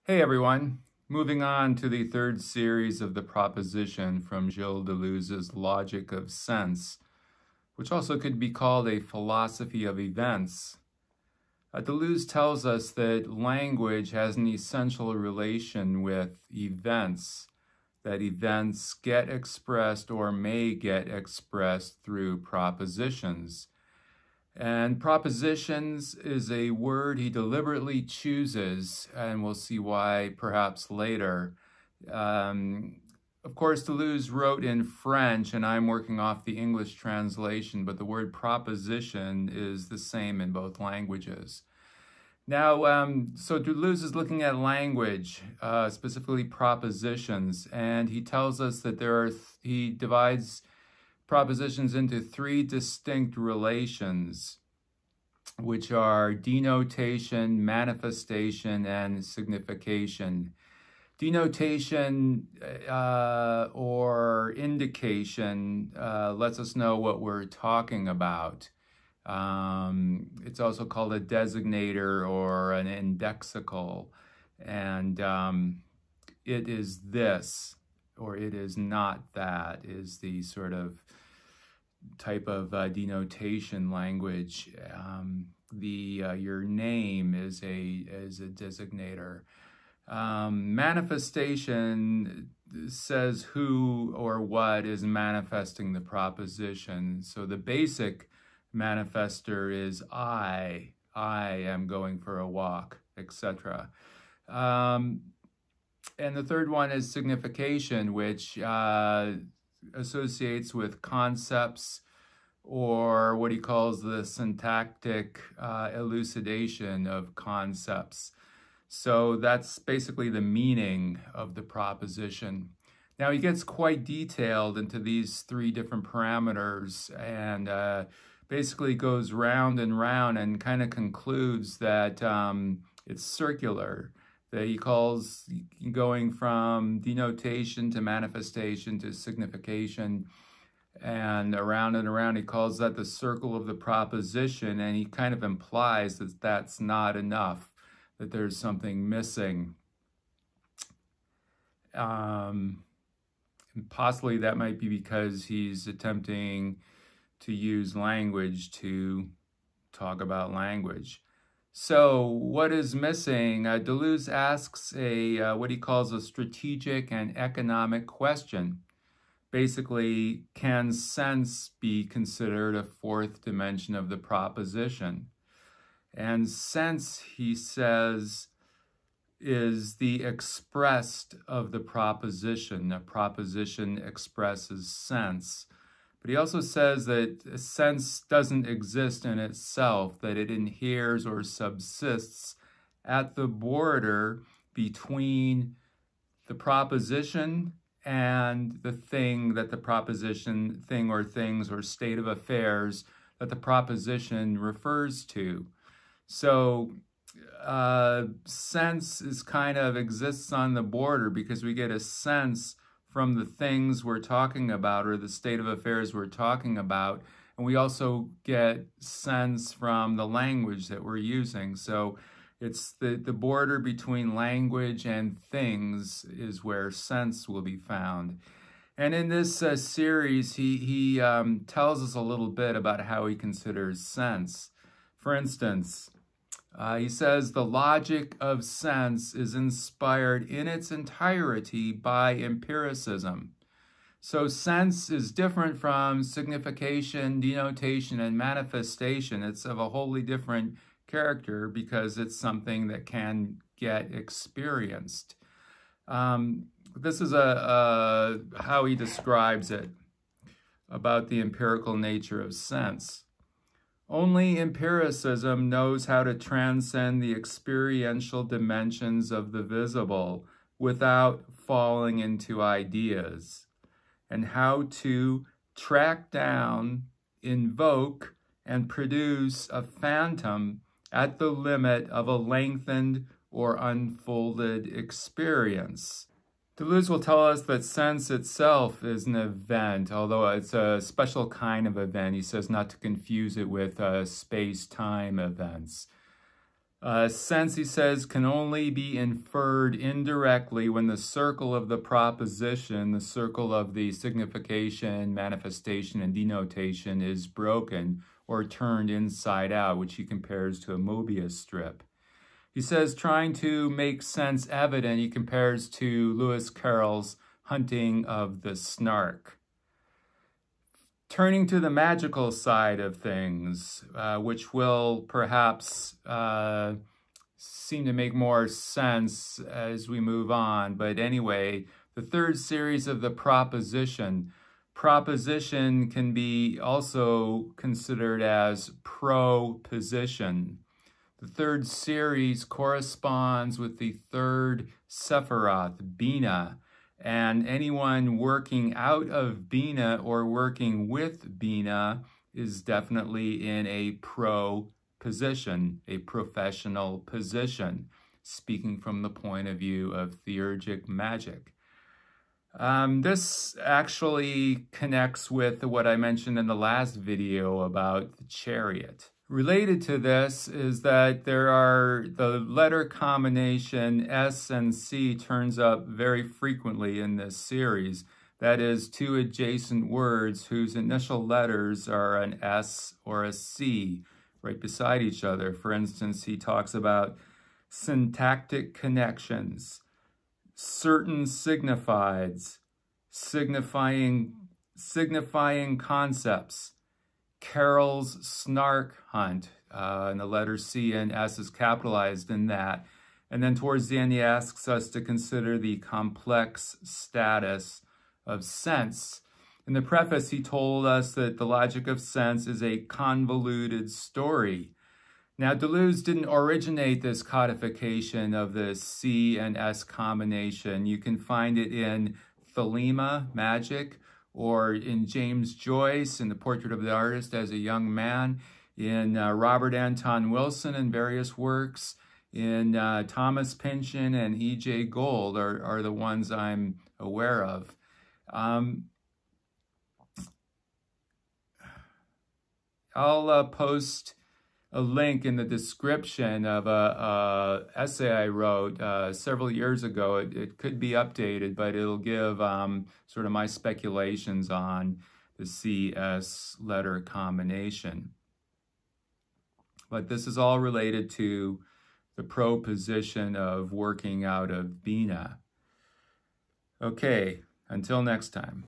Hey everyone, moving on to the third series of the proposition from Gilles Deleuze's Logic of Sense, which also could be called a philosophy of events. Deleuze tells us that language has an essential relation with events, that events get expressed or may get expressed through propositions. And propositions is a word he deliberately chooses, and we'll see why perhaps later. Of course, Deleuze wrote in French, and I'm working off the English translation, but the word proposition is the same in both languages. Now, so Deleuze is looking at language, specifically propositions, and he tells us that he divides propositions into three distinct relations, which are denotation, manifestation, and signification. Denotation or indication lets us know what we're talking about. It's also called a designator or an indexical, and it is this or it is not that is the sort of type of denotation language. Your name is a designator. Manifestation says who or what is manifesting the proposition. So the basic manifester is I am going for a walk, etc. And the third one is signification, which associates with concepts, or what he calls the syntactic elucidation of concepts. So that's basically the meaning of the proposition. Now he gets quite detailed into these three different parameters and basically goes round and round and kind of concludes that it's circular. That he calls going from denotation to manifestation to signification, and around he calls that the circle of the proposition, and he kind of implies that that's not enough, that there's something missing. And possibly that might be because he's attempting to use language to talk about language. So what is missing? Deleuze asks what he calls a strategic and economic question. Basically, can sense be considered a fourth dimension of the proposition? And sense, he says, is the expressed of the proposition. A proposition expresses sense. But he also says that sense doesn't exist in itself, that it inheres or subsists at the border between the proposition and the thing that the proposition, thing or things or state of affairs that the proposition refers to. So sense is kind of exists on the border because we get a sense from the things we're talking about or the state of affairs we're talking about. And we also get sense from the language that we're using. So it's the border between language and things is where sense will be found. And in this series, he tells us a little bit about how he considers sense. For instance, he says the logic of sense is inspired in its entirety by empiricism. So sense is different from signification, denotation, and manifestation. It's of a wholly different character because it's something that can get experienced. This is how he describes it about the empirical nature of sense. Only empiricism knows how to transcend the experiential dimensions of the visible without falling into ideas, and how to track down, invoke, and produce a phantom at the limit of a lengthened or unfolded experience. Deleuze will tell us that sense itself is an event, although it's a special kind of event. He says not to confuse it with space-time events. Sense, he says, can only be inferred indirectly when the circle of the proposition, the circle of the signification, manifestation, and denotation is broken or turned inside out, which he compares to a Mobius strip. He says, trying to make sense evident, he compares to Lewis Carroll's hunting of the snark. Turning to the magical side of things, which will perhaps seem to make more sense as we move on. But anyway, the third series of the proposition. Proposition can be also considered as proposition. The third series corresponds with the third Sephiroth, Bina. And anyone working out of Bina or working with Bina is definitely in a pro position, a professional position, speaking from the point of view of theurgic magic. This actually connects with what I mentioned in the last video about the chariot. Related to this is that the letter combination S and C turns up very frequently in this series. That is, two adjacent words whose initial letters are an S or a C right beside each other. For instance, he talks about syntactic connections, certain signifieds, signifying concepts, Carroll's snark hunt, and the letter C and S is capitalized in that. And then towards the end, he asks us to consider the complex status of sense. In the preface, he told us that the logic of sense is a convoluted story. Now, Deleuze didn't originate this codification of the C and S combination. You can find it in Thelema, Magic, or in James Joyce in The Portrait of the Artist as a Young Man, in Robert Anton Wilson in various works, in Thomas Pynchon and E.J. Gold are the ones I'm aware of. I'll post a link in the description of a essay I wrote several years ago. It could be updated, but it'll give sort of my speculations on the CS letter combination. But this is all related to the proposition of working out of Bina. Okay, until next time.